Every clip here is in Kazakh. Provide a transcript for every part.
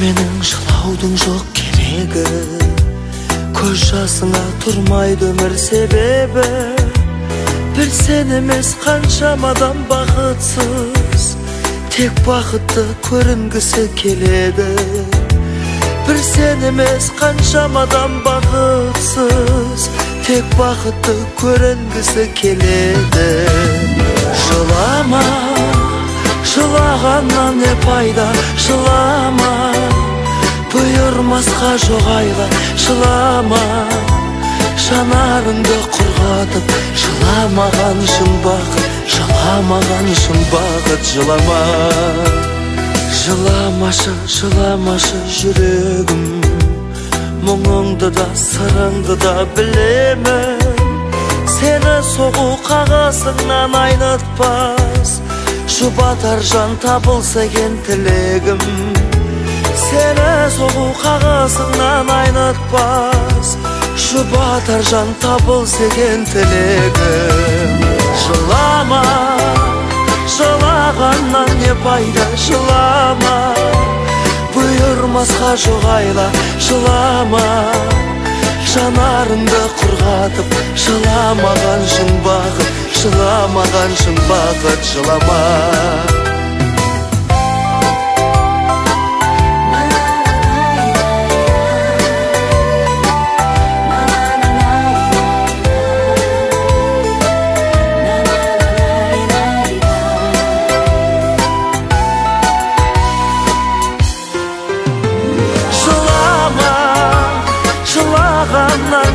менің жылаудың жоқ керегі, көз жасыңа тұрмайды өмір себебі. Bir sen емес қаншама адам бақытсыз, тек бақытты көрінгісі келеді. Bir sen емес қаншама адам бақытсыз, тек бақытты көрінгісі келеді. Жылама, жылағаннан не пайда, жылама, бұйырмасқа жоқ айла, жылама, жанарыңды құрғатып, жыламаған шын бақыт, жыламаған шын бақыт, жылама. Жыламашы, жыламашы жүрегім, мұңыңды да сырыңды да білемін. Сені соғу қағасыңнан айнытпас, жұбатар жан табылса екен тілегім. Сені соғу қағасыңнан айнытпас, жұбатар жан табылса екен тілегім. Жылама, жылағаннан не пайда, жылама, бұйырмасқа жоқ айла, жылама, жанарыңды құрғатып, жыламаған шын бақыт, жыламаған шын бақыт, жылама.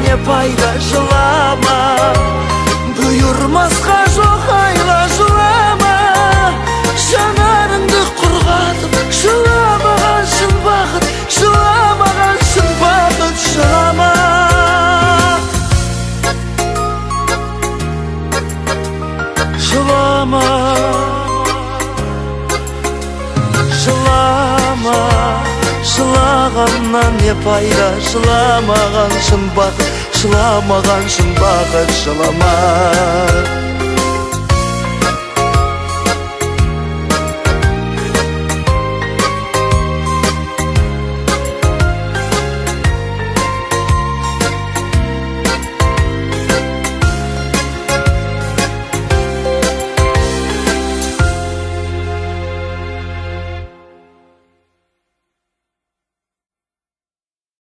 Не пайда, жылама, бұйырмасқа жоқ айла, жылама, жанарыңды құрғатып, жыламаған шын бақыт, жыламаған шын бақыт, жылама. Жылама, жылама, жылағаннан не пайда, жыламаған шын бақыт, жыламаған шын бақыт, жылама.